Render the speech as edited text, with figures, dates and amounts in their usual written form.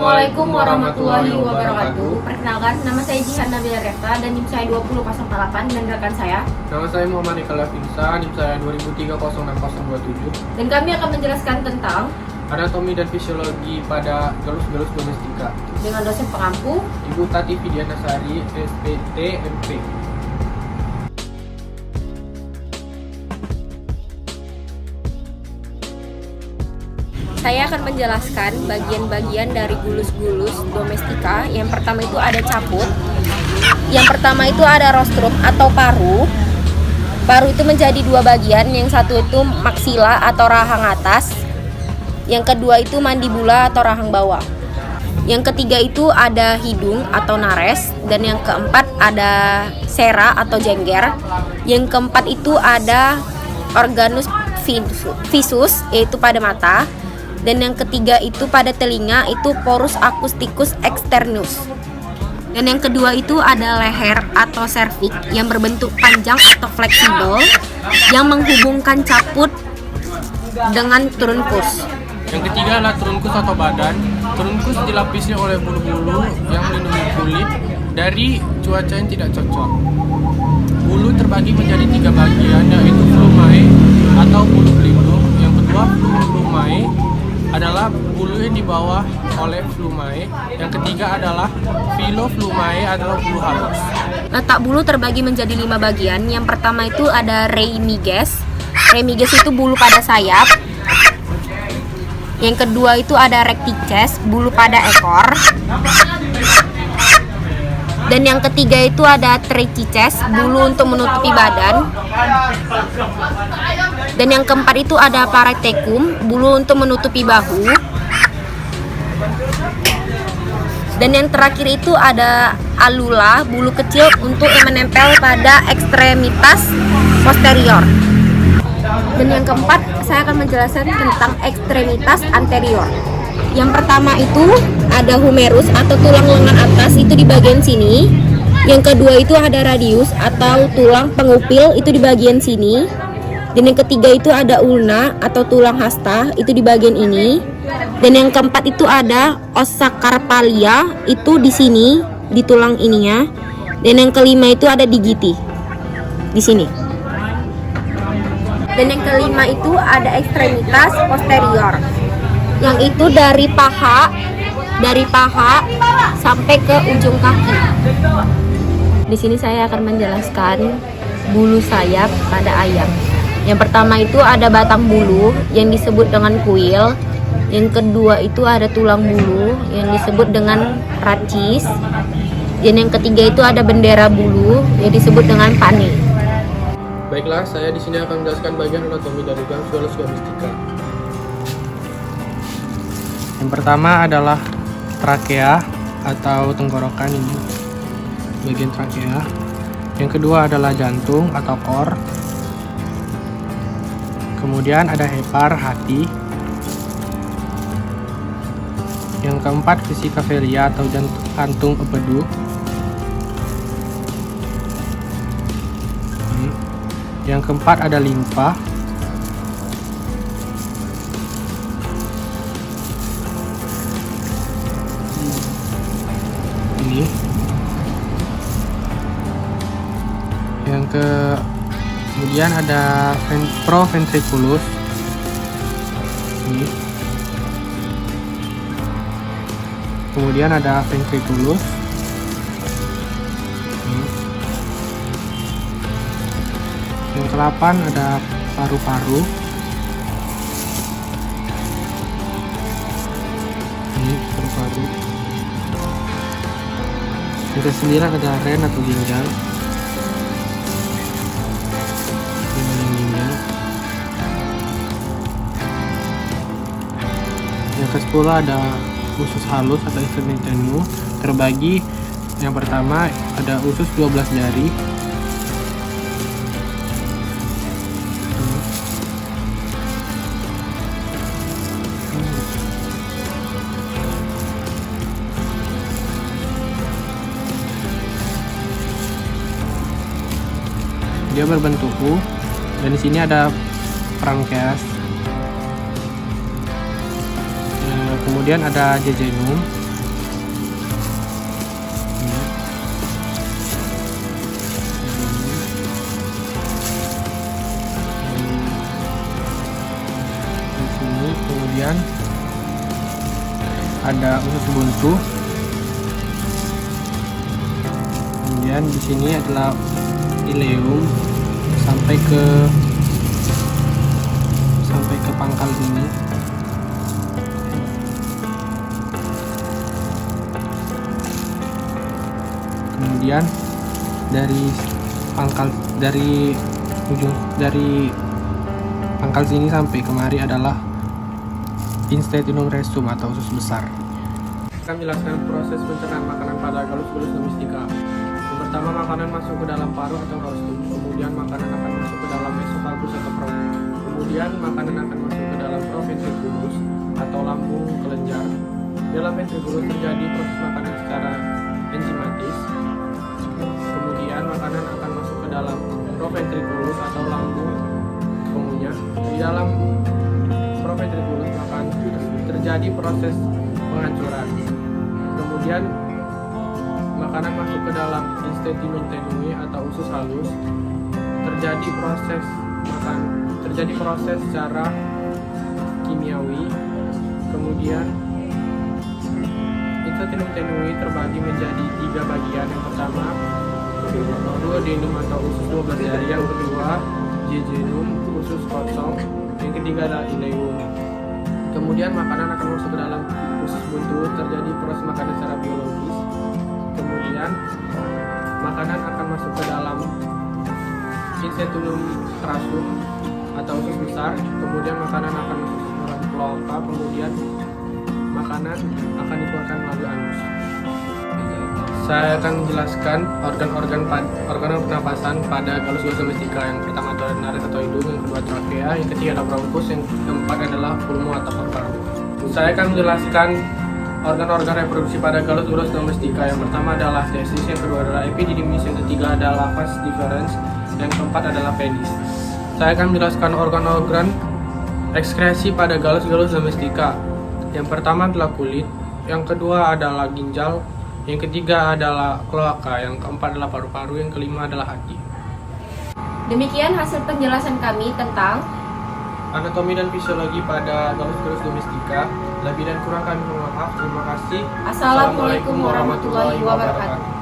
Assalamualaikum warahmatullahi wabarakatuh. Perkenalkan, nama saya Jihan Nabila Reva dan NIM saya 20048 dan rekan saya. Nama saya Muhammad Nikala Finsa, NIM saya 2003-06027. Dan kami akan menjelaskan tentang Anatomi dan fisiologi pada gelus-gelus domestika dengan dosen pengampu Ibu Tati Fidianasari, SPT, MP. Saya akan menjelaskan bagian-bagian dari gulus-gulus domestika. Yang pertama itu ada caput. Yang pertama itu ada rostrum atau paru. Paru itu menjadi dua bagian. Yang satu itu maksila atau rahang atas. Yang kedua itu mandibula atau rahang bawah. Yang ketiga itu ada hidung atau nares. Dan yang keempat ada sera atau jengger. Yang keempat itu ada organus visus, yaitu pada mata. Dan yang ketiga itu pada telinga, itu porus acousticus externus. Dan yang kedua itu ada leher atau serviks yang berbentuk panjang atau fleksibel yang menghubungkan caput dengan trunkus. Yang ketiga adalah trunkus atau badan. Trunkus dilapisi oleh bulu-bulu yang melindungi kulit dari cuaca yang tidak cocok. Bulu terbagi menjadi tiga bagian, yaitu flumae atau bulu pelindung. Yang kedua flumae adalah bulu yang dibawa oleh flumae. Yang ketiga adalah filoflumae adalah bulu halus. Letak bulu terbagi menjadi 5 bagian. Yang pertama itu ada remiges. Remiges itu bulu pada sayap. Yang kedua itu ada rectices, bulu pada ekor. Dan yang ketiga itu ada trichiches, bulu untuk menutupi badan. Dan yang keempat itu ada parathecum, bulu untuk menutupi bahu. Dan yang terakhir itu ada alula, bulu kecil untuk yang menempel pada ekstremitas posterior. Dan yang keempat, saya akan menjelaskan tentang ekstremitas anterior. Yang pertama itu ada humerus atau tulang lengan atas, itu di bagian sini. Yang kedua itu ada radius atau tulang pengupil, itu di bagian sini. Dan yang ketiga itu ada ulna atau tulang hasta, itu di bagian ini. Dan yang keempat itu ada ossa carpalia, itu di sini, di tulang ininya. Dan yang kelima itu ada digiti, di sini. Dan yang kelima itu ada ekstremitas posterior, yang itu dari paha sampai ke ujung kaki. Di sini saya akan menjelaskan bulu sayap pada ayam. Yang pertama itu ada batang bulu yang disebut dengan kuil. Yang kedua itu ada tulang bulu yang disebut dengan racis. Dan yang ketiga itu ada bendera bulu yang disebut dengan pane. Baiklah, saya di sini akan menjelaskan bagian anatomi dari gelus-gelus domestika. Yang pertama adalah trakea atau tenggorokan, ini bagian trakea. Yang kedua adalah jantung atau kor. Kemudian ada hepar, hati. Yang keempat vesika velia atau kantung empedu. Yang keempat ada limfa. Ini. Kemudian ada proventriculus. Ini. Kemudian ada ventriculus. Ini. Yang ke-8 ada paru-paru. Ini paru-paru. Yang ke-9 ada ren atau ginjal. Yang ke-10 ada usus halus atau intermitenu, terbagi. Yang pertama ada usus 12 jari. Dia berbentuk U, dan di sini ada pankreas. Kemudian ada jejunum, kemudian ada usus buntu, kemudian di sini adalah ileum sampai ke pangkal sini. Kemudian dari pangkal sini sampai kemari adalah intestinum restum atau usus besar. Akan menjelaskan proses pencernaan makanan pada Gallus domestica. Yang pertama, makanan masuk ke dalam paru atau rostrum, kemudian makanan akan masuk ke dalam esophagus atau perut. Kemudian makanan akan masuk ke dalam proventriculus atau lambung kelenjar. Dalam ventriculus terjadi proses makanan secara enzimatis. Kemudian makanan akan masuk ke dalam proventriculus atau lambung pengunyah. Di dalam proventriculus akan terjadi proses penghancuran. Kemudian makanan masuk ke dalam intestinum tenui atau usus halus. Terjadi proses secara kimiawi. Kemudian intestinum tenui terbagi menjadi 3 bagian. Yang pertama, duodenum atau usus 12 jari. Yang kedua, jejunum, usus kosong. Yang ketiga adalah ileum. Kemudian makanan akan masuk ke dalam usus buntu, terjadi proses makanan secara biologis. Kemudian makanan akan masuk ke dalam intestinum rasum atau usus besar. Kemudian makanan akan masuk ke dalam kloaka. Kemudian makanan akan dikeluarkan melalui anus. Saya akan menjelaskan organ pernapasan pada Gallus domestica. Yang pertama adalah nares atau hidung, yang kedua trakea, yang ketiga adalah bronkus, yang keempat adalah pulmo atau paru-paru. Saya akan menjelaskan organ-organ reproduksi pada Gallus domestica. Yang pertama adalah testis, yang kedua adalah epididymis, yang ketiga adalah vas deferens, yang keempat adalah penis. Saya akan menjelaskan organ-organ ekskresi pada Gallus domestica. Yang pertama adalah kulit, yang kedua adalah ginjal, yang ketiga adalah kloaka, yang keempat adalah paru-paru, yang kelima adalah hati. Demikian hasil penjelasan kami tentang Anatomi dan fisiologi pada Gallus domestica. Lebih dan kurang kami mohon maaf. Terima kasih. Assalamualaikum warahmatullahi wabarakatuh.